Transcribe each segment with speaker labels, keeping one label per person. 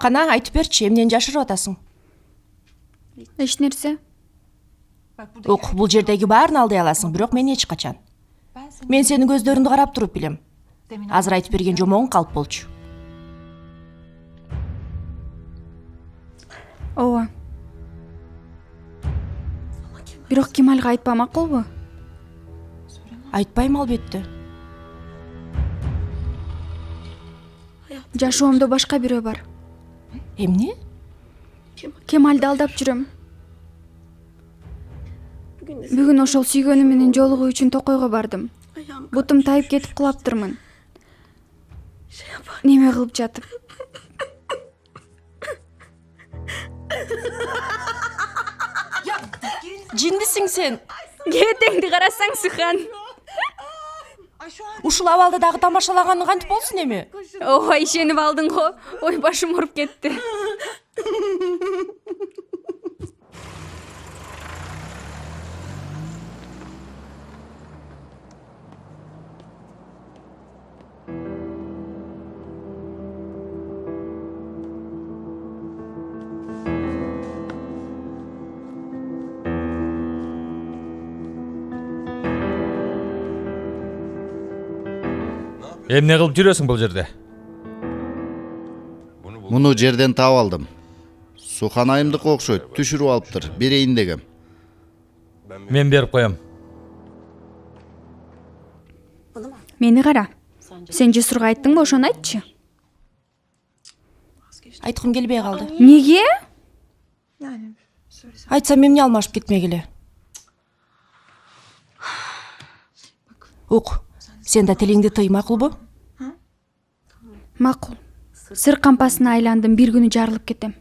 Speaker 1: Кана айтып берчи, эмнени жашырып атасың?
Speaker 2: Эч нерсе.
Speaker 1: Ук, бул жердеги баарын алдай аласың, бирок мен эч качан. Мен сенин көздөрүңдү карап туруп билем. Азыр айтып берген жомогуң калп болчу.
Speaker 2: Ооба. Бирок Кемалга айтпа макулбу?
Speaker 1: Айтпайм албетте.
Speaker 2: Жашоомдо башка бирөө бар.
Speaker 1: Эмне?
Speaker 2: Кемалды алдап жүрөм. Бүгүн ошол сүйгөнүм менен жолугуу үчүн Токойго бардым. Бутум тайып кетип кулаптырмын. Неме кылып жатып?
Speaker 1: Жиндисиң сен.
Speaker 2: Кетеңди карасаң, Сухан.
Speaker 1: Ушул абалда дагы тамашалаганың кантип болсун эми?
Speaker 2: Ооба, ишенип алдың го. Ой, башым ооруп кетти.
Speaker 3: Эмне кылып жүрөсүң бул жерде?
Speaker 4: Муну жерден таап алдым. Сухан айымдыкы окшойт, түшүрүп алыптыр. Берейин дегем.
Speaker 3: Мен берип коем.
Speaker 2: Мени кара. Сен Жесурга айттыңбы, ошону айтчы.
Speaker 1: Айткым келбей калды.
Speaker 2: Неге?
Speaker 1: Айтсам эмне алмашып кетмегиле. Ук, сен да тилиңди тый, макулбу?
Speaker 2: Макул. Сыр кампасына айландым, бир күнү жарылып кетем.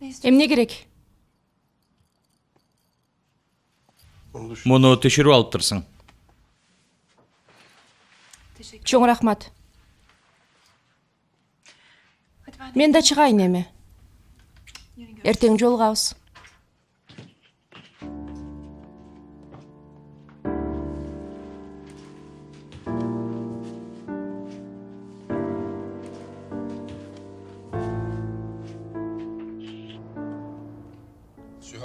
Speaker 1: Эмне керек?
Speaker 3: Муну түшүрүп алыптырсың.
Speaker 1: Чоң рахмат. Мен да чыгайын эми. Эртең жолугабыз.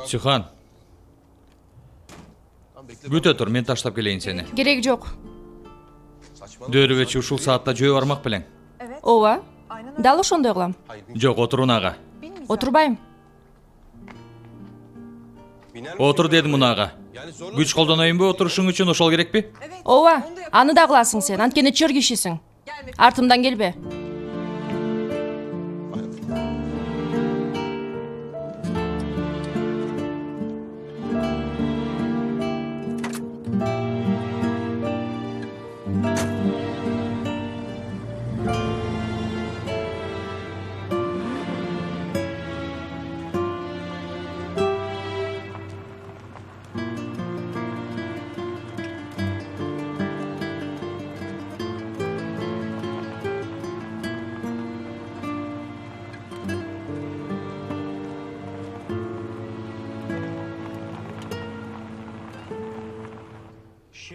Speaker 3: Сухан. Бүтө тур, мен таштап келейин сени.
Speaker 1: Кереги жок.
Speaker 3: Дөөрүбөчү ушул саатта жөө бармак белең.
Speaker 1: Ооба. Дал ошондой кылам.
Speaker 3: Жок, отур унага.
Speaker 1: Отурбайм.
Speaker 3: Отур дедим унага. Күч колдоноюнбу отурушуң үчүн, ошол керекпи?
Speaker 1: Ооба. Аны да кыласың сен. Анткени чөр кишисиң. Артымдан келбе.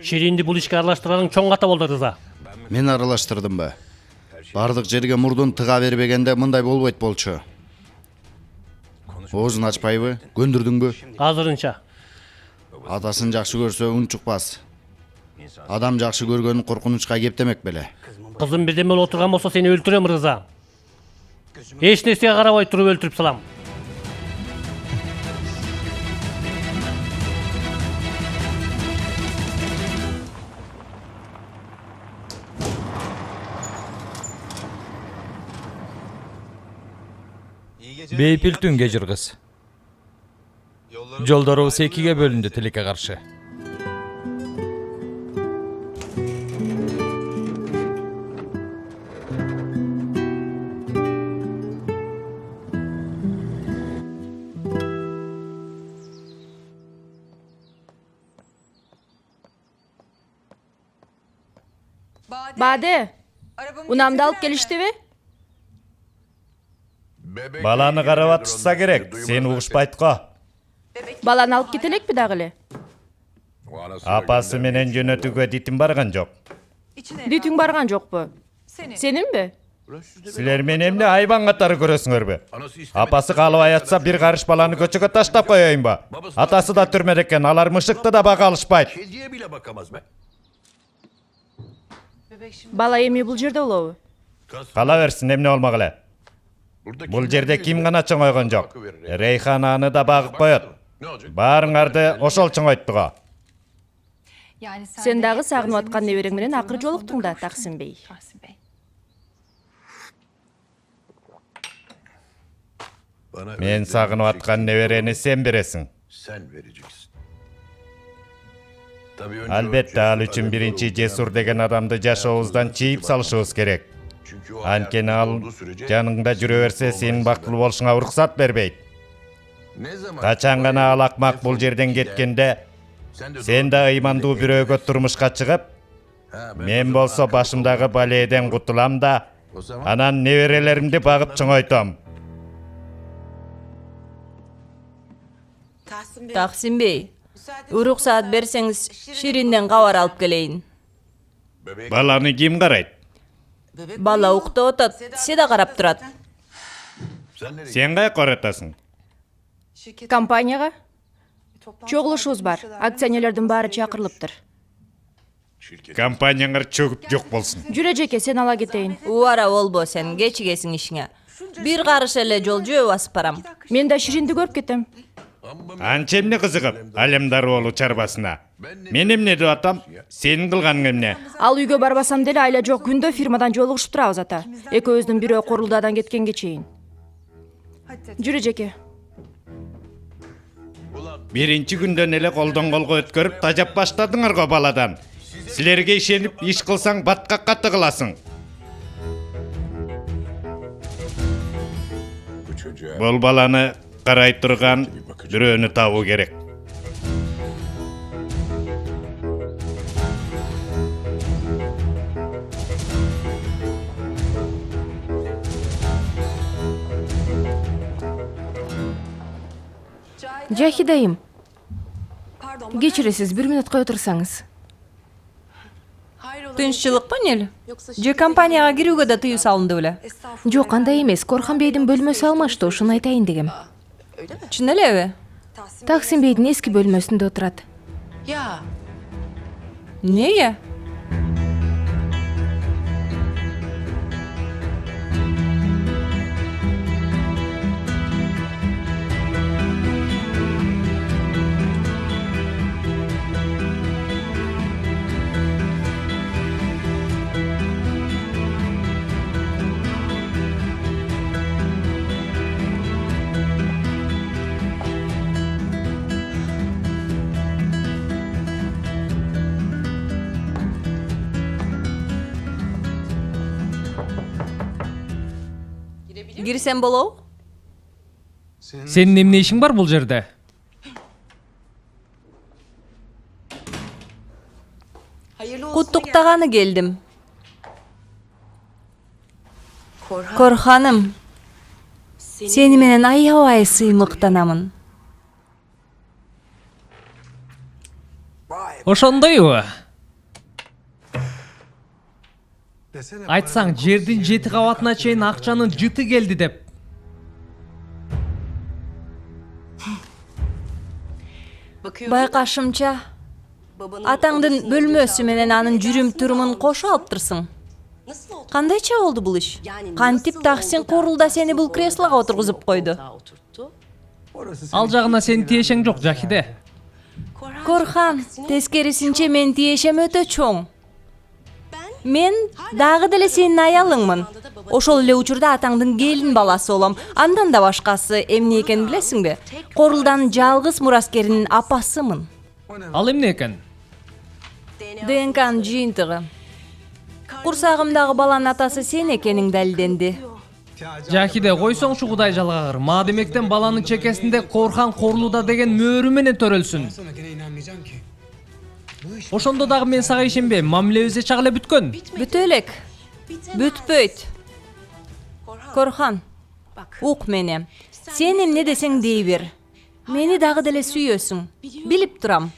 Speaker 5: Ширинди бул ишке аралаштырганың чоң ката болду, Рыза.
Speaker 4: Мен аралаштырдымбы? Бардык жерге мурдун тыга бербегенде мындай болбойт болчу. Оозун ачпайбы? Көндүрдүңбү?
Speaker 5: Азырынча.
Speaker 4: Атасын жакшы көрсө үн чукпас. Адам жакшы көргөнүн коркунучка кептемек беле.
Speaker 5: Кызым бирдеме боло турган болсо сени өлтүрөм, Рыза. Эч нерсеге карабай туруп өлтүрүп салам.
Speaker 3: Бейпил түн кежир кыз. Жолдорубуз экиге бөлүндү тилекке каршы.
Speaker 1: Баде, унамды алып келиштиби?
Speaker 6: Баланы карап атышса керек, сен угушпайт го.
Speaker 1: Баланы алып кетелекпи дагы эле?
Speaker 6: Апасы менен жөнөтүүгө дитим барган жок.
Speaker 1: Дүтүң барган жокпу? Сенинби?
Speaker 6: Силер мен эмне айбан катары көрөсүңөрбү? Апасы каалабай атса бир карыш баланы көчөгө таштап коеюнбу? Атасы да түрмөдө экен, алар мышыкты да бага алышпайт.
Speaker 7: Kediye bile bakamaz be.
Speaker 1: Бала эми бул жерде болобу?
Speaker 6: Кала берсин, эмне болмок эле. Бул жерде ким гана чоңойгон жок. Рейхан аны да багып коет. Баарыңарды ошол чоңойттуго.
Speaker 1: Сен дагы сагынып аткан неберең менен акыр жолуктуң да, Таксим Бей.
Speaker 6: Мен сагынып аткан неберени сен бересиң.
Speaker 7: Sen vereceksin.
Speaker 6: Албетте ал үчүн биринчи Жесур деген адамды жашообуздан чийип салышыбыз керек. Анткени ал жаныңда жүрө берсе сенин бактылуу болушуңа уруксат бербейт. Качан гана ал акмак бул жерден кеткенде сен да ыймандуу бирөөгө турмушка чыгып, мен болсо башымдагы балээден кутулам да анан неберелеримди багып чоңойтом.
Speaker 8: Таксим Бей, уруксаат берсеңиз, Ширинден кабар алып келейин.
Speaker 6: Баланы ким карайт?
Speaker 8: Бала уктап атат, Седа карап турат.
Speaker 6: Сен кай коретасың?
Speaker 1: Компанияга чогулушубуз бар. Акционерлердин баары чакырылыптыр.
Speaker 6: Компанияңар чөгүп жок болсун.
Speaker 1: Жүрө жеке, сен ала кетейин.
Speaker 8: Убара болбо сен, кечигесиң ишиңе. Бир карыш эле жол жөө басып барам.
Speaker 1: Мен да Ширинди көрүп кетем.
Speaker 6: Анча эмне кызыгып, алемдар болуу чарбасына. Мен эмне деп атам, сенин кылганың эмне?
Speaker 1: Ал үйгө барбасам деле айла жок күндө фирмадан жолугушуп турабыз ата. Экөөбүздүн бирөө Корулдаадан кеткенге чейин. Жүрө жеке.
Speaker 6: Биринчи күндөн эле колдон колго өткөрүп тажап баштадыңар го баладан. Силерге ишенип иш кылсаң баткакка тыгыласың. Бул баланы карай турган бирөөнү табуу керек.
Speaker 9: Жахидайым, кечиресиз, 1 мүнөткө отурсаңыз.
Speaker 8: Тынччылыкпы нел? Же компанияга кирүүгө да тыюу салынды беле?
Speaker 9: Жок, андай эмес, Корхан Бейдин бөлмөсү алмашты, ошону айтайын дегем.
Speaker 8: Чын элеби?
Speaker 9: Таксим Бейдин эски бөлмөсүндө отурат.
Speaker 8: Неге? Кирсем болобу?
Speaker 5: Сенин эмне ишиң бар бул жерде?
Speaker 8: Куттуктаганы келдим. Корханым, сени менен аябай сыймыктанамын.
Speaker 5: Ошондойбу? Айтсаң, жердин 7 кабатына чейин акчанын жыты келди деп.
Speaker 8: Байкашымча, атаңдын бөлмөсү менен анын жүрүм-турумун кошо алыптырсың. Кандайча болду бул иш? Кантип Таксим Корулда сени бул креслого отургузуп койду?
Speaker 5: Ал жагына сенин тиешең жок, Жахиде.
Speaker 8: Корхан, тескерисинче мен тиешем өтө чоң. Мен дагы деле сенин аялыңмын. Ошол эле учурда атаңдын келин баласы болом. Андан да башкасы эмне экенин билесиңби? Корулдан жалгыз мураскеринин апасымын.
Speaker 5: Ал эмне экен?
Speaker 8: ДНКнын жыйынтыгы. Курсагымдагы баланын атасы сен экениң далилденди.
Speaker 5: Жахиде, койсоңчу Кудай жалгагыр. Маадемектен баланын чекесинде Корхан Корулуда деген мөөрү менен төрөлсүн. Ошондо дагы мен сага ишенбейм. Мамилебиз эч эле бүткөн.
Speaker 8: Бүтө элек. Бүтпөйт. Корхан, ук мени. Сен эмне десең дей бер. Мени дагы деле сүйөсүң. Билип турам.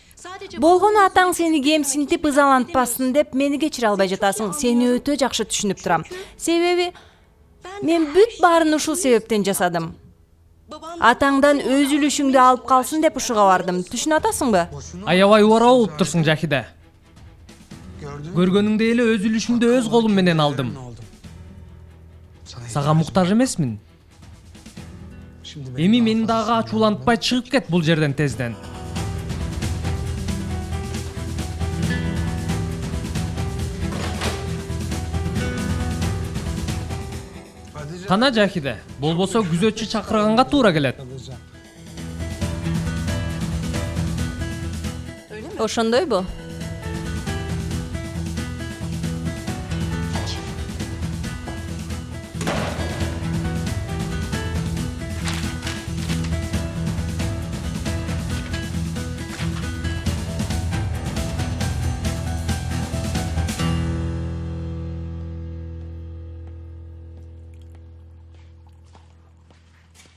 Speaker 8: Болгону атаң сени кемсинтип ызалантпасын деп мени кечире албай жатасың. Сени өтө жакшы түшүнүп турам. Себеби мен бүт баарын ушул себептен жасадым. Атаңдан өз үлүшүңдү алып калсын деп ушуга бардым. Түшүнүп атасыңбы?
Speaker 5: Аябай убара болуп турсуң Жахиде. Көргөнүңдөй эле өз үлүшүмдү өз колум менен алдым. Сага муктаж эмесмин. Эми мени дагы ачуулантпай чыгып кет бул жерден тезден. Кана Жахиде, болбосо күзөтчү чакырганга туура келет.
Speaker 8: Ошондойбу?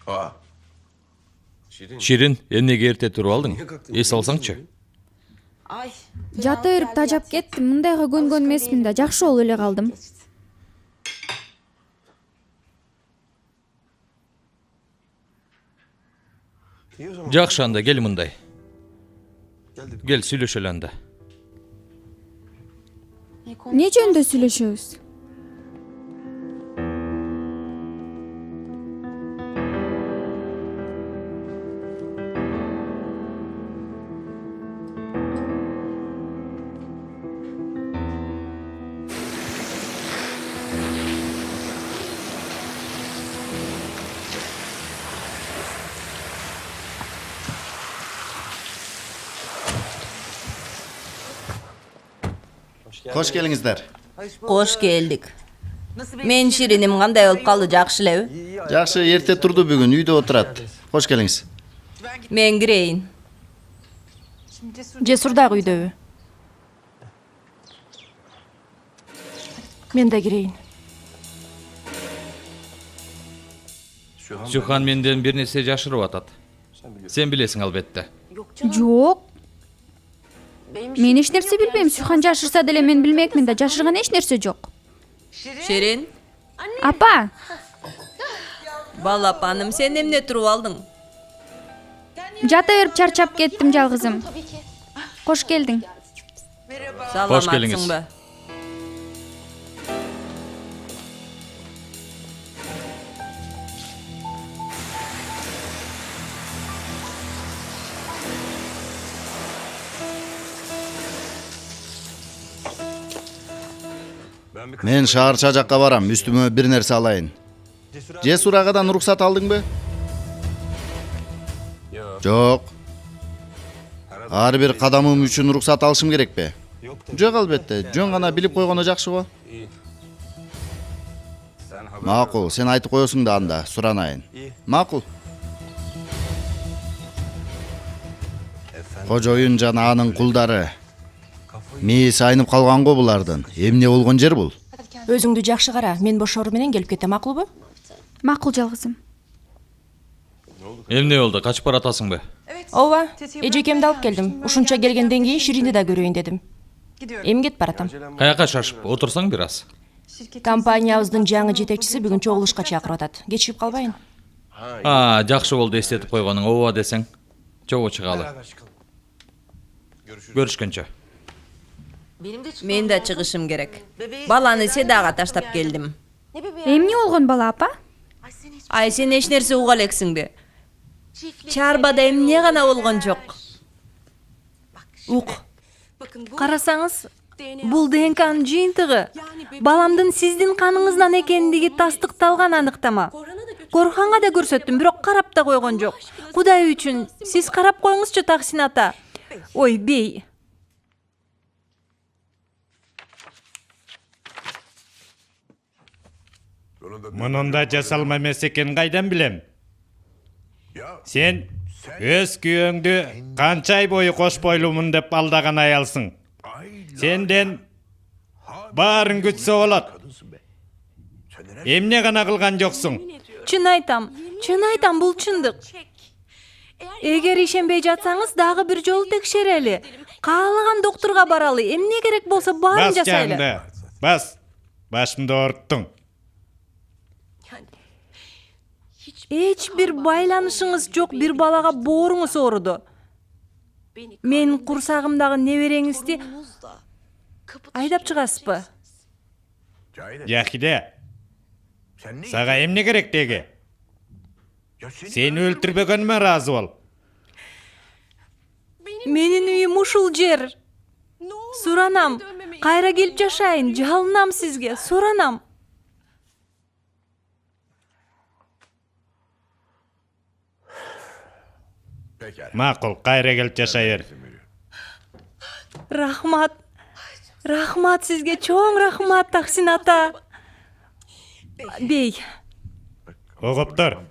Speaker 7: Aa.
Speaker 3: Ширин, эмнеге эрте туруп алдың? Эс алсаңчы.
Speaker 2: Жата берип тажап кеттим. Мындайга көнгөн эмесмин да, жакшы болуп эле калдым.
Speaker 3: Жакшы анда, кел мындай. Кел сүйлөшөлү анда.
Speaker 2: Не жөнүндө сүйлөшөбүз?
Speaker 4: Кош келиңиздер.
Speaker 8: Кош келдик. Мен Шириним кандай болуп калды, жакшы элеби?
Speaker 4: Жакшы, эрте турду бүгүн, үйдө отурат. Кош келиңиз.
Speaker 8: Мен кирейин.
Speaker 1: Жесур дагы үйдөбү? Мен да кирейин.
Speaker 3: Сюхан менден бир нерсе жашырып атат. Сен билесиң албетте.
Speaker 2: Жок. Мен эч нерсе билбейм. Сүйхан жашырса деле мен билмекмин да, жашырган эч нерсе жок.
Speaker 8: Ширин,
Speaker 2: Апа,
Speaker 8: балапаным, сен эмне туруп алдың?
Speaker 2: жата берип чарчап кеттим жалгызым. Кош келдиң.
Speaker 3: келиңиз.
Speaker 8: Саламатсыңбы?
Speaker 4: Мен шаарча жакка барам, үстүмө бир нерсе алайын. Жесур агадан уруксат алдыңбы? Жок. Ар бир кадамым үчүн уруксат алышым керекпи? Жок албетте, жөн гана билип койгону жакшы го. Макул, сен айтып коесуң да анда, суранайын. Макул. Кожоюн жана анын кулдары. Мээси айнып калган го булардын. Эмне болгон жер бул?
Speaker 1: Өзүңдү жакшы кара, мен бошору менен келип кетем, макулбу?
Speaker 2: Макул жалгызым.
Speaker 3: Эмне болду, качып баратасыңбы?
Speaker 1: Ооба, эжекемди алып келдим. Ушунча келгенден кийин Ширинди да көрөйүн дедим. Эми кетип баратам.
Speaker 3: Каяка шашып, отурсаң бир аз.
Speaker 1: Компаниябыздын жаңы жетекчиси бүгүн чогулушка чакырып атат. Кечигип калбайын.
Speaker 3: Жакшы болду эстетип койгонуң, ооба десең. Чогуу чыгалы. Көрүшкөнчө.
Speaker 8: Мен да чыгышым керек. Баланы седага таштап келдим.
Speaker 2: Эмне болгон бала, апа?
Speaker 8: Ай, сен эч нерсе уга элексиңби? Чарбада эмне гана болгон жок.
Speaker 1: Ук.
Speaker 8: Карасаңыз, бул ДНКнын жыйынтыгы. Баламдын сиздин каныңыздан экендиги тастыкталган аныктама. Корханга да көрсөттүм, бирок карап да койгон жок. Кудай үчүн, сиз карап коюңузчу, Таксин ата. Ой, бей.
Speaker 6: Мунунда жасалма эмес экенин кайдан билем? Сен өз күйөөңдү канча ай бою кош бойлумун деп алдаган аялсың. Сенден баарын күтсө болот. Эмне гана кылган жоксуң?
Speaker 8: Чын айтам, бул чындык. Эгер ишенбей жатсаңыз дагы бир жолу текшерели. Каалаган доктурга баралы. Эмне керек болсо баарын
Speaker 6: Бас
Speaker 8: жасайлы.
Speaker 6: жанды. Бас. Башымды ооруттуң.
Speaker 8: Эч бир байланышыңыз жок бир балага бооруңуз ооруду. Менин курсагымдагы небереңизди айдап чыгасызбы?
Speaker 6: Яхиде. Сага эмне керек деги? Сени өлтүрбөгөнүмө ыраазы бол.
Speaker 8: Менин үйүм ушул жер. Суранам. Кайра келип жашайын. Жалынам сизге. Суранам.
Speaker 6: Макул, кайра келип жашай бер.
Speaker 8: Рахмат. Рахмат сизге, чоң рахмат Таксин ата. Бей,
Speaker 6: Угуптур.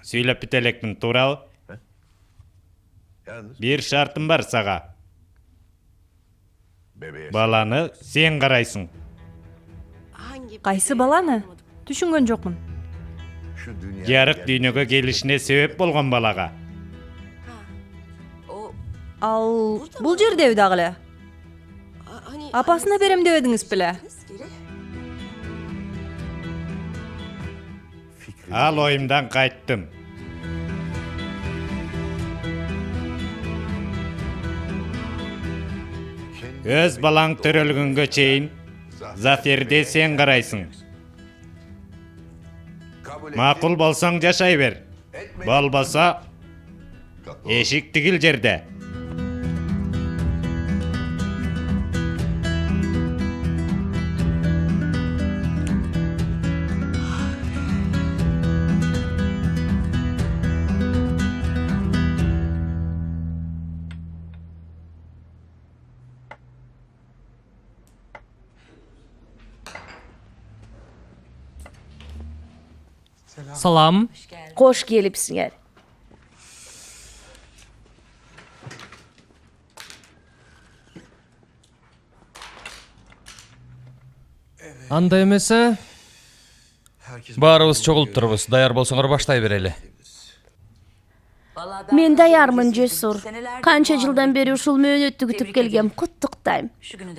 Speaker 6: Сүйлөп бите элекмин, туурабы? Бир шартым бар сага. Баланы сен карайсың.
Speaker 8: кайсы баланы? Түшүнгөн жокмун.
Speaker 6: Жарык дүйнөгө келишине себеп болгон балага.
Speaker 8: Ал бул жердеби дагы эле? Апасына берем дебедиңиз беле?
Speaker 6: Ал оюмдан кайттым. Өз балаң төрөлгөнгө чейин заферде сен карайсың. Макул болсоң жашай бер. Болбосо эшик тигил жерде.
Speaker 5: Салам.
Speaker 9: Кош келипсиңер.
Speaker 5: Анда эмесе,
Speaker 3: Баарыбыз чогулуп турбуз. Даяр болсоңор баштай берели.
Speaker 9: Мен даярмын, Жесур. Канча жылдан бери ушул мөөнөттү күтүп келгем. Куттуктайм.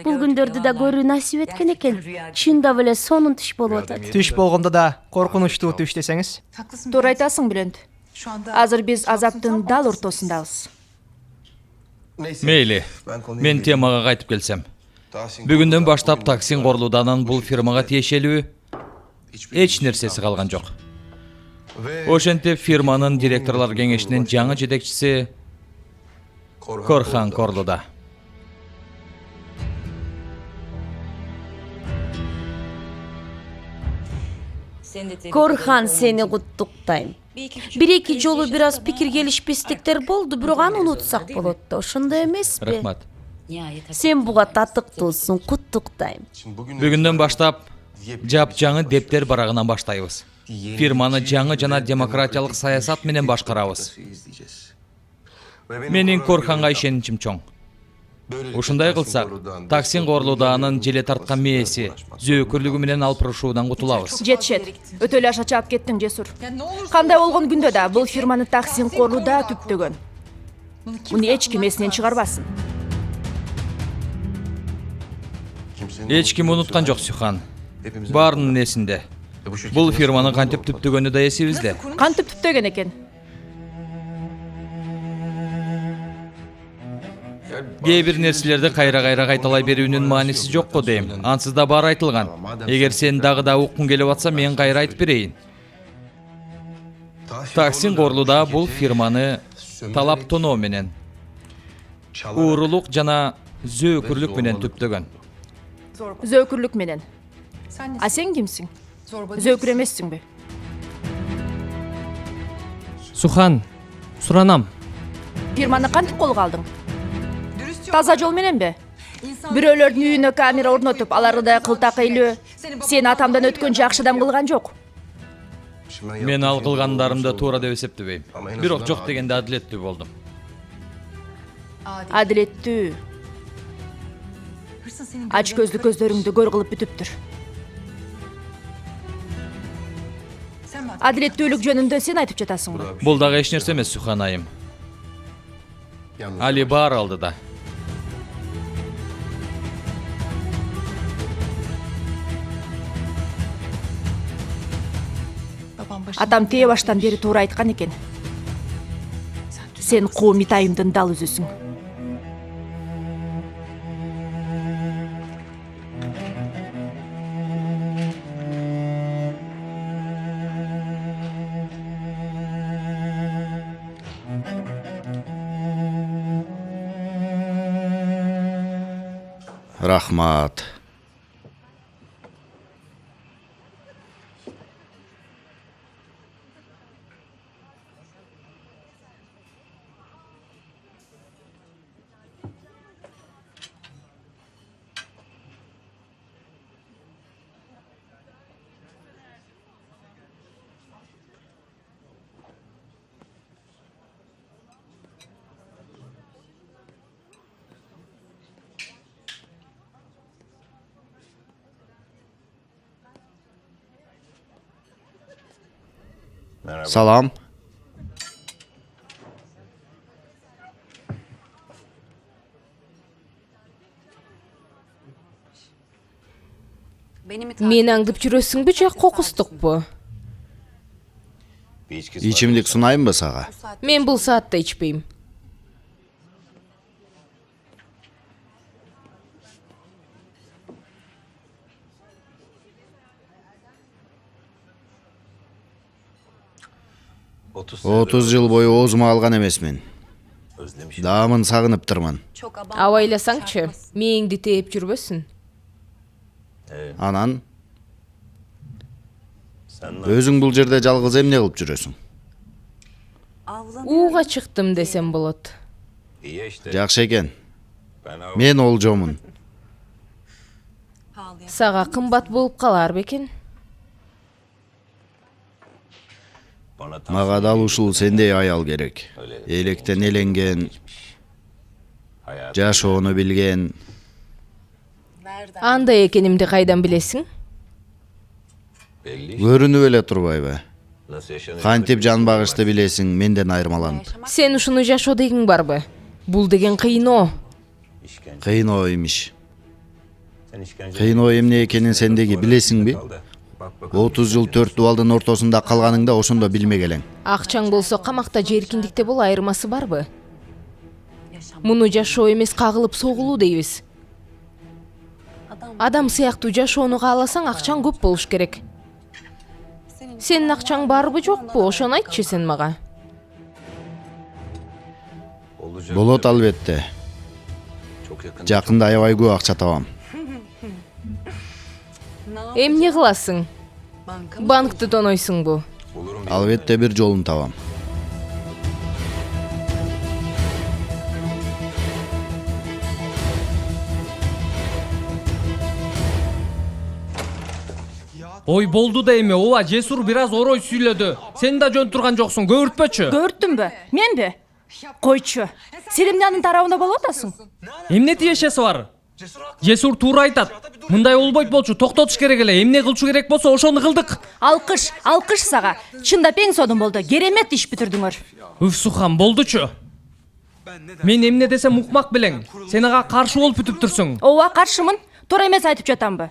Speaker 9: Бул күндөрдү да көрүү насип эткен экен. Чындап эле сонун түш болуп атат.
Speaker 10: Түш болгондо да коркунучтуу түш десеңиз.
Speaker 1: Туура айтасың, Бülent. Азыр биз азаптын дал ортосундабыз.
Speaker 3: Мейли, мен темага кайтып келсем. Бүгүндөн баштап Таксин Корлууданын бул фирмага тиешелүү эч нерсеси калган жок. Ошентип фирманын директорлор кеңешинин жаңы жетекчиси Корхан Корлуда.
Speaker 9: Корхан, сени куттуктайм. Бир-эки жолу бир аз пикир келишпестиктер болду, бирок аны унутсак болот да, ошондой эмеспи?
Speaker 3: Рахмат.
Speaker 9: Сен буга татыктуусуң, куттуктайм.
Speaker 3: Бүгүндөн баштап жап жаңы дептер барагынан баштайбыз. Фирманы жаңы жана демократиялык саясат менен башкарабыз. Менин Корханга ишеничим чоң. Ушундай кылсак, Таксин Корлууданын желе тарткан мээси, зөөкүрлүгү менен алпырышуудан кутулабыз.
Speaker 1: Жетишет. Өтө эле аша чаап кеттиң, Жесур. Кандай болгон күндө да бул фирманы Таксин Корлуда түптөгөн. Муну эч ким эсинен чыгарбасын.
Speaker 3: Эч ким унуткан жок, Сюхан. Баарынын эсинде. Бул фирманы кантип түптөгөнү да эсибизде.
Speaker 1: Кантип түптөгөн экен?
Speaker 3: Кээ бир нерселерди кайра кайталай берүүнүн мааниси жок го дейм. Ансыз да баары айтылган. Эгер сен дагы да уккуң келип атса, мен кайра айтып берейин. Таксин Корлуда бул фирманы талаптоноо менен, уурулук жана зөөкүрлүк менен түптөгөн.
Speaker 1: Зөөкүрлүк менен. А сен кимсиң? Зөөкүр эмессиңби?
Speaker 5: Сухан, суранам.
Speaker 1: Фирманы кантип колго алдың? Таза жол мененби? Бирөөлөрдүн үйүнө камера орнотуп, аларды кылтак ыйлөө сени атамдан өткөн жакшы адам кылган жок.
Speaker 3: Мен ал кылгандарымды туура деп эсептебейм. Бирок жок дегенде адилеттүү болдум.
Speaker 1: Адилеттүү. Ач көздү көздөрүңдү көр кылып бүтүптүр. Адилеттүүлүк жөнүндө сен айтып жатасыңбы?
Speaker 3: Бул дагы эч нерсе эмес, Сюхан айым. Али бар алдыда.
Speaker 1: Атам тээ баштан бери туура айткан экен. Сен куу митайымдын дал өзүсүң.
Speaker 4: Рахмат. Салам.
Speaker 8: Мени аңдып жүрөсүңбү же кокустукпу?
Speaker 4: Ичимдик сунайынбы сага?
Speaker 8: Мен бул саатта ичпейм.
Speaker 4: Отуз жыл бою оозума алган эмесмин. Даамын сагыныптырмын.
Speaker 8: Абайласаңчы, мээңди тээп жүрбөсүн.
Speaker 4: Анан өзүң бул жерде жалгыз эмне кылып жүрөсүң?
Speaker 8: Ууга чыктым десем болот.
Speaker 4: Жакшы экен. Мен олжомун.
Speaker 8: Сага кымбат болуп калар бекен.
Speaker 4: Мага дал ушул сендей аял керек. Электен эленген, жашоону билген.
Speaker 8: Андай экенимди кайдан билесиң?
Speaker 4: Көрүнүп эле турбайбы? Кантип жан багышты билесиң менден айырмаланып.
Speaker 8: Сен ушуну жашоо дегиң барбы? Бул деген кыйноо.
Speaker 4: Кыйноо имиш. Кыйноо эмне экенин сендеги билесиңби? 30 жыл 4 дубалдын ортосунда калганыңда ошондо билмек элең.
Speaker 8: Акчаң болсо камакта же эркиндикте бол айырмасы барбы? Муну жашоо эмес, кагылып согулуу дейбиз. Адам сыяктуу жашоону кааласаң акчаң көп болуш керек. Сенин акчаң барбы жокпу? Ошону айтчы сен мага.
Speaker 4: Болот албетте. Жакында аябай көп акча табам.
Speaker 8: Эмне кыласың? Банкты тонойсуңбу?
Speaker 4: Албетте бир жолун табам.
Speaker 5: Ой болду да эми, ооба Жесур бир аз орой сүйлөдү. Сен да жөн турган жоксуң, көөртпөчү.
Speaker 1: Көрттүмбү? Менби? Койчу. Сен эмне анын тарабында болуп атасың?
Speaker 5: Эмне тиешеси бар? Жесур туура айтат. Мындай болбойт болчу, токтотуш керек эле. Эмне кылчу керек болсо ошону кылдык.
Speaker 1: Алкыш, алкыш сага. Чындап эң сонун болду. Керемет иш бүтүрдүңөр.
Speaker 5: Уф Сухан, болдучу. Мен эмне десем укмак белең. Сен ага каршы болуп бүтүп турсуң.
Speaker 1: Ооба, каршымын. Туура эмес айтып жатамбы?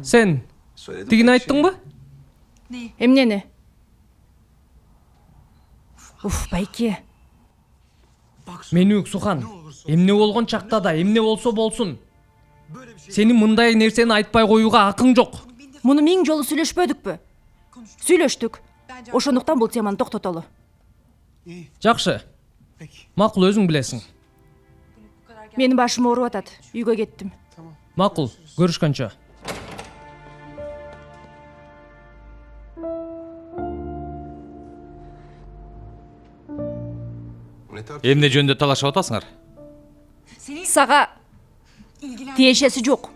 Speaker 5: Сен тигини айттыңбы?
Speaker 1: Эмнени? Уф, байке.
Speaker 5: Мени ук Сухан. Эмне болгон чакта да, эмне болсо болсун. Сени мындай нерсени айтпай коюуга акың жок.
Speaker 1: Муну 1000 жолу сүйлөшпөдүкпү? Сүйлөштүк. Ошондуктан бул теманы токтотолу.
Speaker 5: Жакшы. Макул, өзүң билесиң.
Speaker 1: Менин башым ооруп атат. Үйгө кеттим.
Speaker 5: Макул, көрүшкөнчө.
Speaker 3: Эмне жөнүндө талашып атасыңар?
Speaker 1: Сага тиешеси жок.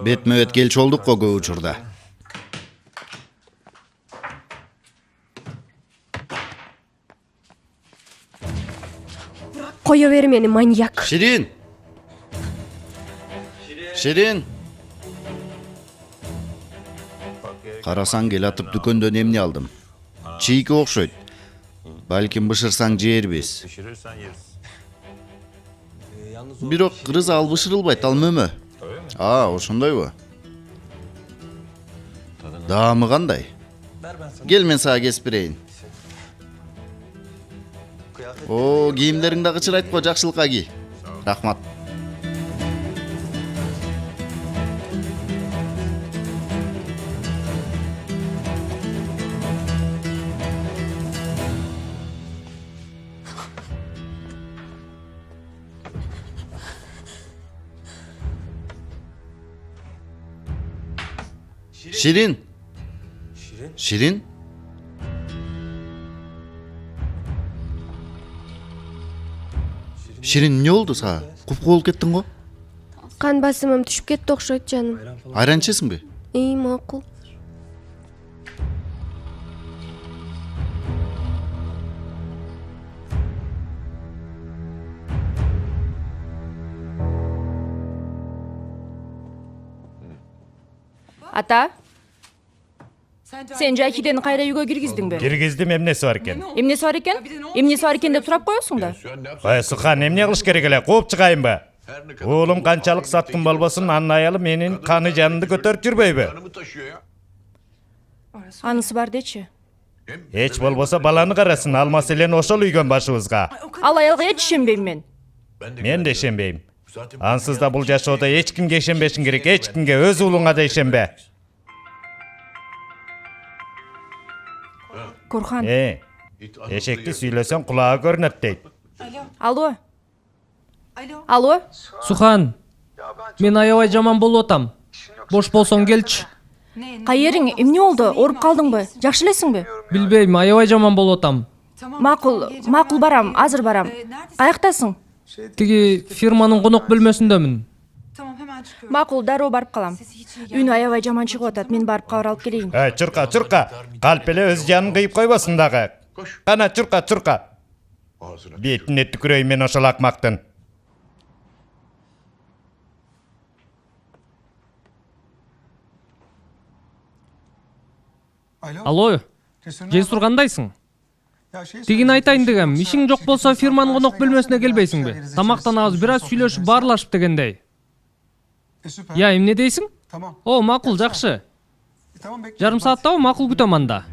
Speaker 4: Бетме бет келчи болдук го көп учурда.
Speaker 9: Кое бер мени, маньяк.
Speaker 4: Ширин! Ширин! Карасаң кел атып дүкөндөн эмне алдым. Чийки окшойт. Балким бышырсаң жээрбиз. Бирок кырыз ал бышырылбайт, ал мөмө. Ошондойбу? Даамы кандай? Кел мен сага кесип берейин. Кийимдериң да кычырайт го, жакшылыкка ки. Рахмат. Şirin. Şirin? Şirin ne oldu sağa? Kupku bolуп кеттиң го?
Speaker 9: Кан басымым түшүп кетти окшойт жаным.
Speaker 4: Айран ичесиңби?
Speaker 9: Макул.
Speaker 1: Ата, сен Жакиден кайра үйгө киргиздиңби?
Speaker 6: Киргиздим, эмнеси бар экен?
Speaker 1: Эмнеси бар экен? Эмнеси бар экен деп сурап коесуң да.
Speaker 6: Сухан, эмне кылыш керек эле? Кууп чыгайынбы? Уулум канчалык саткын болбосун, анын аялы менин каны жанымды көтөрүп жүрбөйбү?
Speaker 1: Анысы бар дечи.
Speaker 6: Эч болбосо баланы карасын, ал маселени ошол үйгөн башыбызга.
Speaker 1: Ал аялга эч ишенбейм мен.
Speaker 6: Мен да ишенбейм. Ансыз да бул жашоодо эч кимге ишенбешиң керек, эч кимге, өз уулуңа да ишенбе.
Speaker 1: Корхан.
Speaker 6: Эшекти сүйлөсөң кулагы көрүнөт дейт.
Speaker 1: Алло. Алло.
Speaker 5: Сухан, мен аябай жаман болуп атам. Бош болсоң келчи.
Speaker 1: Кайериң, эмне болду? Ооруп калдыңбы? Жакшы элесиңби?
Speaker 5: Билбейм, аябай жаман болуп атам.
Speaker 1: Макул барам, азыр барам. Каяктасың?
Speaker 5: Тиги фирманын конок бөлмөсүндөмүн.
Speaker 1: Макул, дароо барып калам. Үнү аябай жаман чыгып атат, мен барып кабар алып келейин.
Speaker 6: Чурка. Калп эле өз жанын кыйып койбосун дагы. Кана чурка. Бетине түкүрөйм мен ошол акмактын.
Speaker 5: Алло, Жесур кандайсың? Тигин айтайын дегем, ишиң жок болсо фирманын конок бөлмөсүнө келбейсиңби? Тамактанабыз, бир аз сүйлөшүп баарлашып дегендей. Я, эмне дейсиң? Макул, жакшы. Жарым сааттабы, макул, күтөм анда.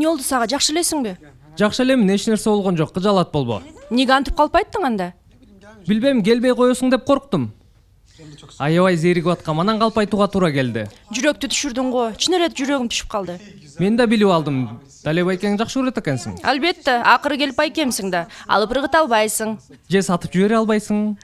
Speaker 1: эмне болду сага, жакшы элесиңби?
Speaker 5: Жакшы элемин, эч нерсе болгон жок, кыжалат болбо.
Speaker 1: Неге антип калып айттың анда?
Speaker 5: Билбейм, келбей коесуң деп корктум. Аябай зеригип аткам, анан калп айтууга туура келди.
Speaker 1: Жүрөктү түшүрдүң го. Чын эле жүрөгүм түшүп калды.
Speaker 5: Мен да билип алдым. Дале байкең жакшы көрөт экенсиң.
Speaker 1: Албетте, акыры келип байкемсиң да. Алып ыргыта албайсың.
Speaker 5: Же сатып жибере албайсың.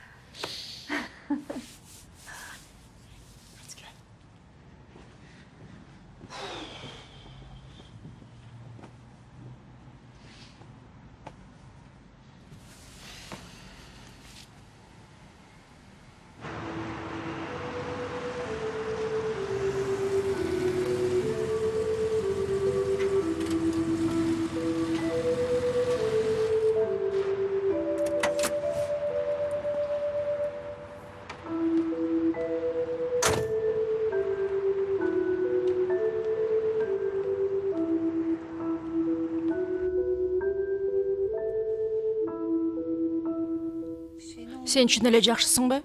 Speaker 1: Сен чын эле жакшысыңбы?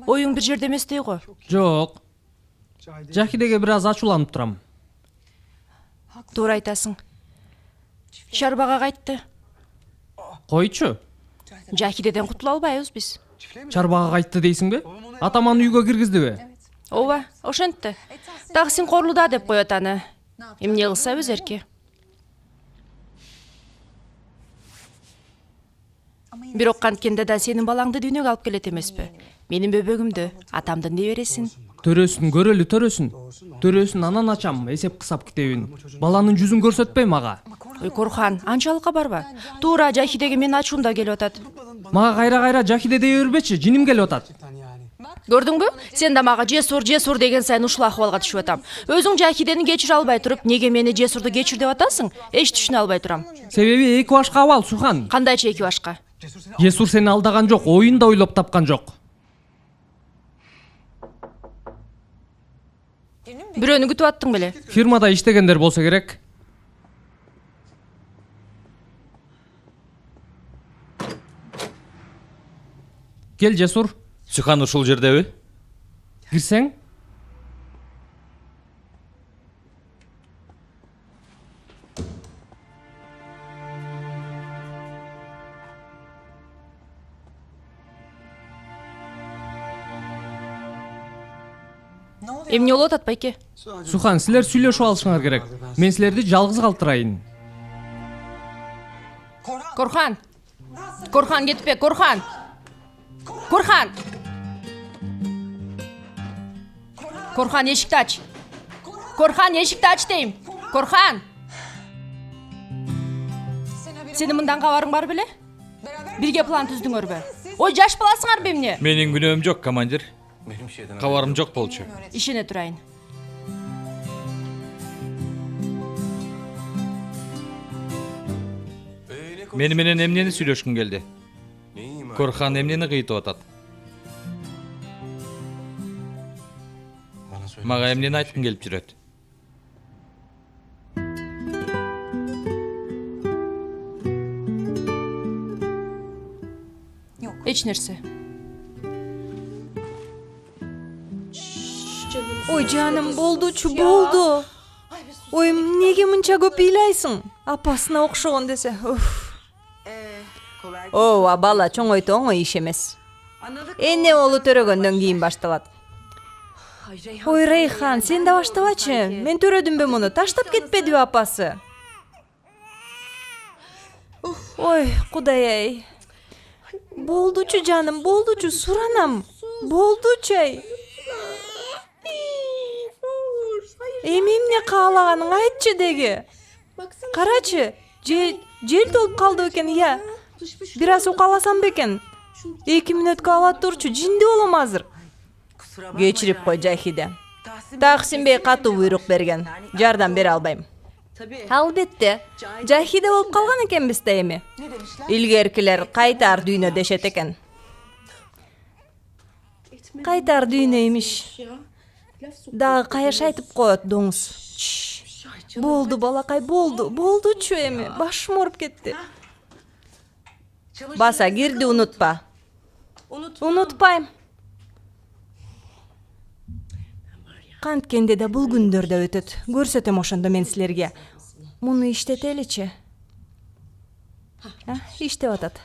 Speaker 1: Оюң бир жерде эместей го.
Speaker 5: Жок. Жахидеге бир аз ачууланып турам.
Speaker 1: Туура айтасың. Чарбага кайтты.
Speaker 5: Койчу.
Speaker 1: Жахидеден кутула албайбыз биз.
Speaker 5: Чарбага кайтты дейсиңби? Атаман үйгө киргиздиби?
Speaker 1: Ооба, ошентти. Таксин корулуда деп коет аны. Эмне кылса өз эрки. Бирок канткенде да сенин балаңды дүйнөгө алып келет эмеспи? Менин бөбөгүмдү, атамдын небересин.
Speaker 5: Төрөсүн, көрөлү төрөсүн. Төрөсүн анан ачам, эсеп кысап китебин. Баланын жүзүн көрсөтпөйм ага.
Speaker 1: Ой, Корхан, анчалыкка барба. Туура Жахидеге менин ачуумда келип атат.
Speaker 5: Мага кайра Жахиде дей бербечи, жиним келип атат.
Speaker 1: Көрдүңбү? Сен да мага жесур деген сайын ушул акыбалга түшүп атам. Өзүң Жахидени кечире албай туруп, неге мени жесурду кечир деп атасың? Эч түшүнө албай турам.
Speaker 5: Себеби эки башка абал, Сухан.
Speaker 1: Кандайча эки башка?
Speaker 5: Жесур сени алдаган жок, оюн да ойлоп тапкан жок.
Speaker 1: Бирөөнү күтүп аттың беле?
Speaker 5: Фирмада иштегендер болсо керек. Кел, Жесур.
Speaker 3: Сухан ушул жердеби?
Speaker 5: Кирсең?
Speaker 1: Эмне болуп атат байке?
Speaker 5: Сухан, силер сүйлөшүп алышыңар керек. Мен силерди жалгыз калтырайын.
Speaker 1: Корхан! Корхан кетпе, Корхан! Корхан! Корхан, эшикти ач. Корхан, эшикти ач дейм. Корхан! Сенин мындан кабарың бар беле? Бирге план түздүңөрбү? Ой, жаш баласыңарбы эмне?
Speaker 3: Менин күнөөм жок, командир. Кабарым жок болчу.
Speaker 1: Ишене турайын.
Speaker 3: Мени менен эмнени сүйлөшкүң келди? Корхан эмнени кыйтып атат? Мага эмнени айткың келип жүрөт?
Speaker 1: Эч нерсе.
Speaker 8: Ой, жаным, болдучу, болду. Ой, неге мынча көп ыйлайсың? Апасына окшогон десе. Ооба, бала чоңойтуу оңой иш эмес. Эне болу төрөгөндөн кийин башталат. Ой, Рейхан, сен да баштабачы. Мен төрөдүмбү муну, таштап кетпедиби апасы? Ой, Кудай-ай. Болдучу жаным, болдучу, суранам. Болдучу ай. Эмне каалаганың айтчы деги. Карачы, жел толуп калды экен, я. Бир аз укаласам бекен. 2 мүнөткө ала турчу, жинди болом азыр. Кечирип кой, Жахиде. Таксим бей катуу буйрук берген. Жардам бере албайм. Албетте, Жахиде болуп калган экенбиз да эми. Илгеркилер кайтар дүйнө дешет экен. Кайтар дүйнө имиш. Дагы каяш айтып коет доңуз. Болду балакай, болду. Болдучу эми. Башым ооруп кетти. Баса кирди, унутпа. Унутпайм. Канткенде да бул күндөр да өтөт. Көрсөтөм ошондо мен силерге. Муну иштетеличи. Иштеп атат.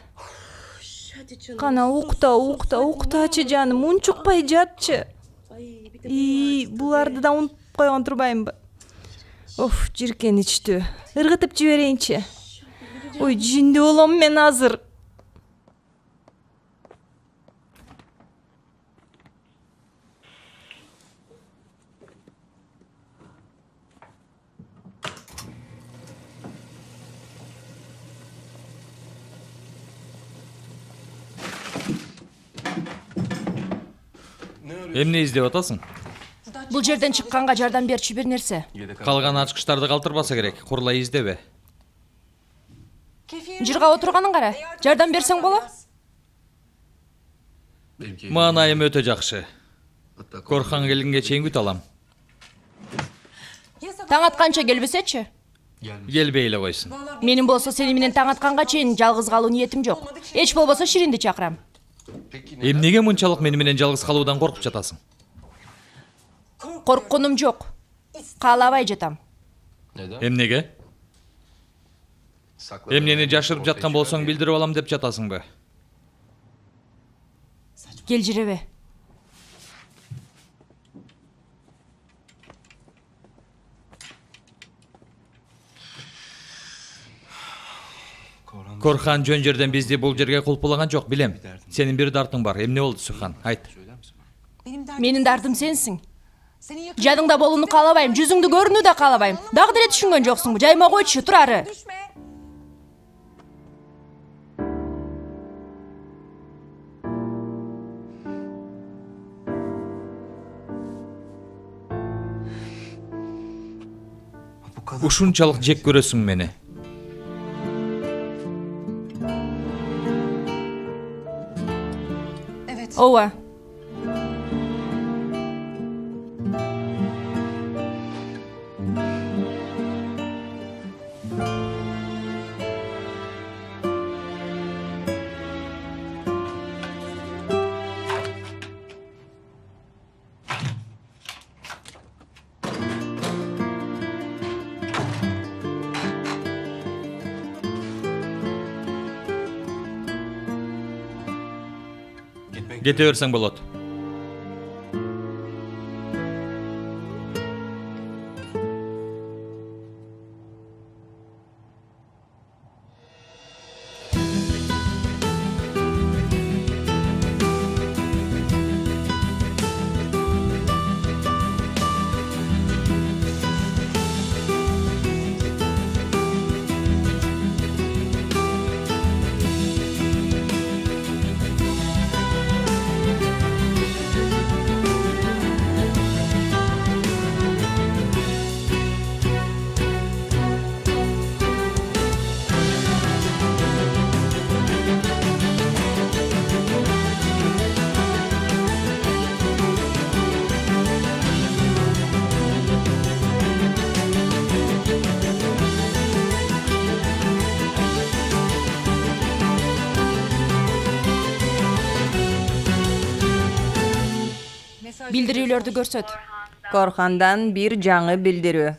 Speaker 8: Кана уктачы жаным, унчукпай жатчы. Буларды да унутуп койгон турбаймынбы? Жиркеничтүү. Ыргытып жиберейинчи. Ой, жиндүү болом мен азыр.
Speaker 3: Эмне издеп атасың?
Speaker 1: Бул жерден чыкканга жардам берчү бир нерсе.
Speaker 3: Калган ачкычтарды калтырбаса керек. Курлай издебе.
Speaker 1: Жырга отурганын кара. Жардам берсең боло?
Speaker 3: Маанайым өтө жакшы. Корхан келгенге чейин күтө алам.
Speaker 1: Таң атканча келбесечи?
Speaker 3: Келбей эле койсун.
Speaker 1: Менин болсо сени менен таң атканга чейин жалгыз калуу ниетим жок. Эч болбосо Ширинди чакырам.
Speaker 3: Эмнеге мынчалык мени менен жалгыз калуудан коркуп жатасың?
Speaker 1: Коркконум жок. Каалабай жатам.
Speaker 3: Эмнеге? Эмнени жашырып жаткан болсоң билдирип алам деп жатасыңбы?
Speaker 1: Келжиребе.
Speaker 3: Корхан жөн жерден бизди бул жерге кулпулаган жок, билем. Сенин бир дартың бар. Эмне болду, Сухан? Айт.
Speaker 1: Менин дартым сенсиң. Жадыңда болууну каалабайм, жүзүңдү көрүүнү да каалабайм. Дагы деле түшүнгөн жоксуңбу? Жайма койчу, тур ары.
Speaker 3: Ушунчалык жек көрөсүң мени.
Speaker 1: Ооба.
Speaker 3: Кете берсең болот. Билдирүүлөрдү көрсөт.
Speaker 8: Корхандан бир жаңы билдирүү.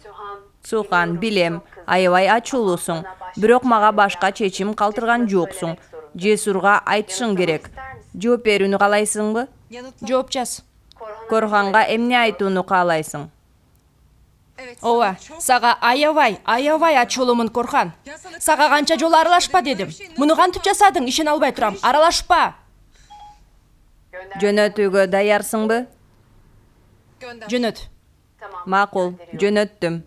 Speaker 8: Сухан, билем, аябай ачуулусуң. Бирок мага башка чечим калтырган жоксуң. Жесурга айтышың керек. Жооп берүүнү каалайсыңбы?
Speaker 1: Жооп жаз.
Speaker 8: Корханга эмне айтууну каалайсың?
Speaker 1: Ооба, сага аябай ачуулумун, Корхан. Сага канча жолу аралашпа дедим. Муну кантип жасадың? Ишене албай турам. Аралашпа.
Speaker 8: Жөнөтүүгө даярсыңбы?
Speaker 1: Жөнөт.
Speaker 8: Макул, жөнөттүм.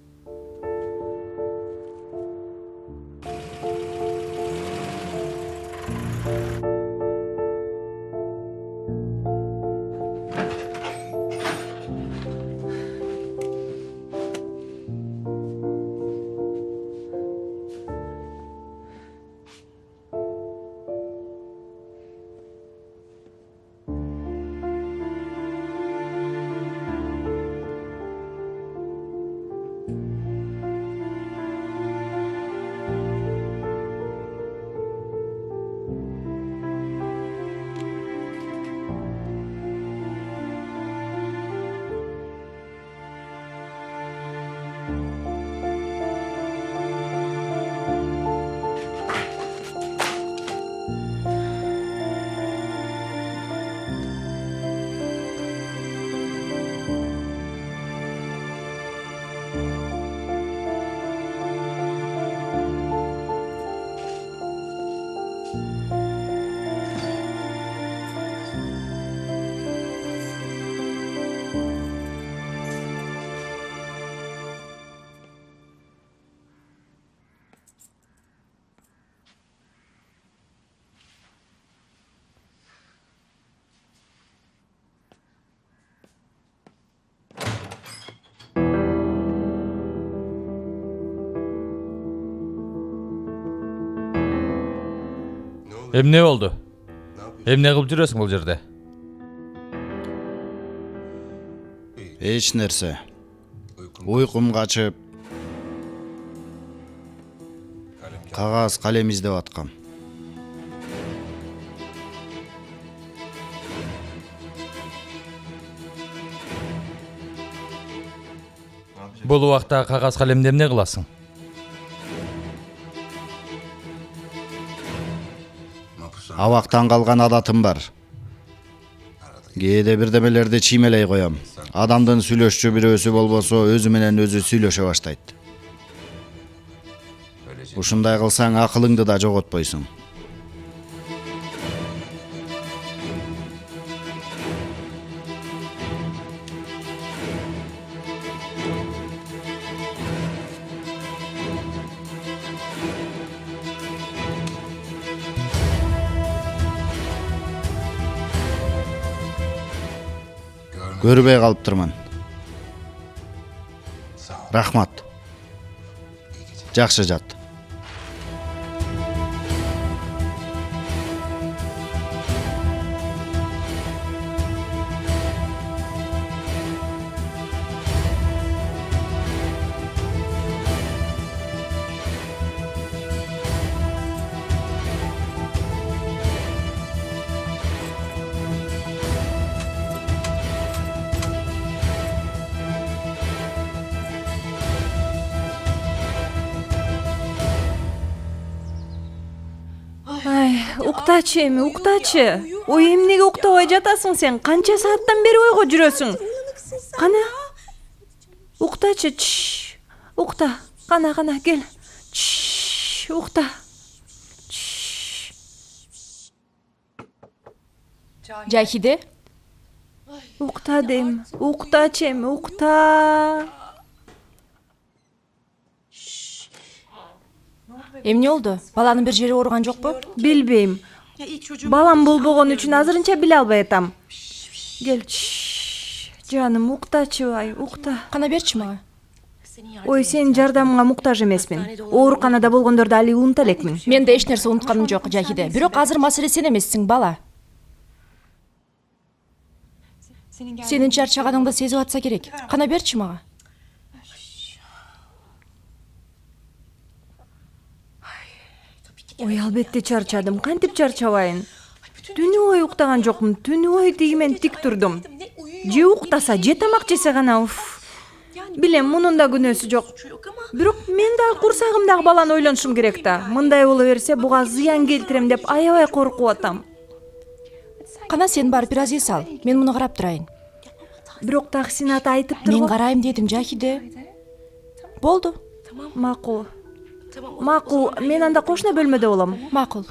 Speaker 3: Эмне болду? Эмне кылып жүрөсүң бул жерде?
Speaker 4: Эч нерсе. Уйкум качып, кагаз калем издеп аткам.
Speaker 3: Бул убакта кагаз калемди эмне кыласың?
Speaker 4: Абактан калган адатым бар. Кээде бирдемелерди чиймелей коям. Адамдын сүйлөшчү бирөөсү болбосо өзү менен өзү сүйлөшө баштайт. Ушундай кылсаң акылыңды да жоготпойсуң. Көрбөй калыптырмын. Рахмат. Жакшы жат.
Speaker 8: Уктачы эми, уктачы. Ой, эмнеге уктабай жатасың сен? Канча сааттан бери ойго жүрөсүң? Кана? Уктачы, укта. Кана, кел. Укта.
Speaker 1: Жахиде?
Speaker 8: Укта дейм. Уктачы эми, укта.
Speaker 1: Эмне болду? Баланын бир жери ооруган жокпу?
Speaker 8: Билбейм. Балам болбогон үчүн азырынча биле албай атам. Кел. Жаным, уктачыбай, укта.
Speaker 1: Кана берчи мага.
Speaker 8: Ой, сенин жардамыңа муктаж эмесмин. Ооруканада болгондорду али унута элекмин.
Speaker 1: Мен да эч нерсе унутканым жок, Жахиде. Бирок азыр маселе сен эмессиң, бала. Сенин чарчаганыңды сезип атса керек. Кана берчи мага.
Speaker 8: Ой, албетте чарчадым. Кантип чарчабайын? Түнү бою уктаган жокмун. Түнү бою тигимен тик турдум. Же уктаса, же тамак жесе гана. Билем, мунун да күнөөсү жок. Бирок мен да курсагымдагы баланы ойлонушум керек да. Мындай боло берсе, буга зыян келтирем деп аябай коркуп атам.
Speaker 1: Кана сен бар бир аз эс ал. Мен муну карап турайын.
Speaker 8: Бирок Тахсин ата айтып
Speaker 1: Мен
Speaker 8: турган.
Speaker 1: карайм дедим, Жахиде. Болду.
Speaker 8: Макул. Макул, мен анда кошуна бөлмөдө болом.
Speaker 1: Макул.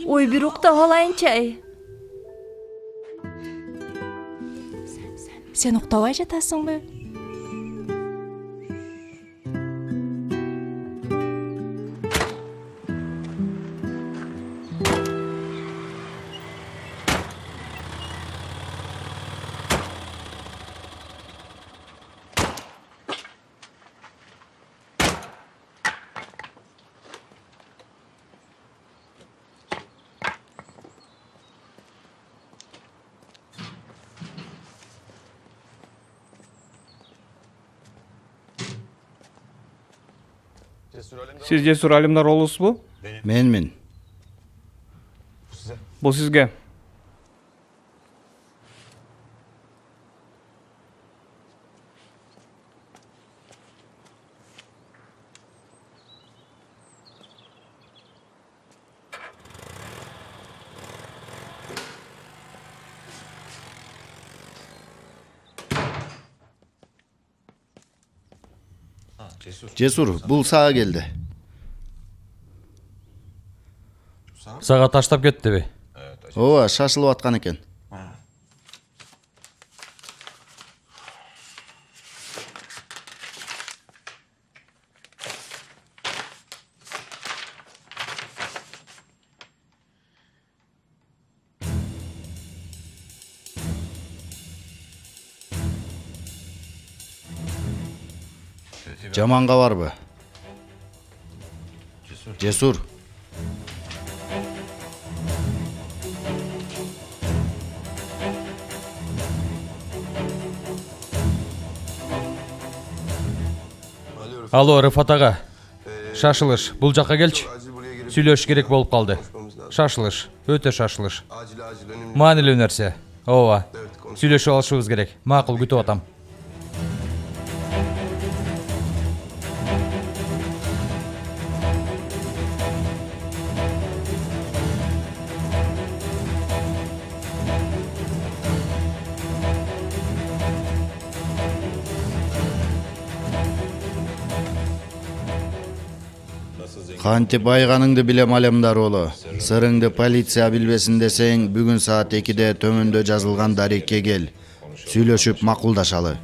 Speaker 8: Ой, бир уктап алайынчы.
Speaker 1: Сен уктабай жатасыңбы?
Speaker 5: Сиз Жесур Алимдар уулусузбу?
Speaker 4: Менмин.
Speaker 5: Бул сизге.
Speaker 4: Жесур, бул сага келди.
Speaker 3: Сага таштап кеттиби?
Speaker 4: Ооба, шашылып аткан экен. Жаман кабарбы? Жесур.
Speaker 3: Алло, Рыфат ага. Шашылыш, бул жакка келчи. Сүйлөш керек болуп калды. Шашылыш, өтө шашылыш. Маанилүү нерсе. Ооба. Сүйлөшүп алышыбыз керек. Макул, күтүп атам.
Speaker 4: Кантип айганыңды билем алемдар оолу. Сырыңды полиция билбесин десең, бүгүн саат 2-де төмөндө жазылган дарекке кел. Сүйлөшүп макулдашалы.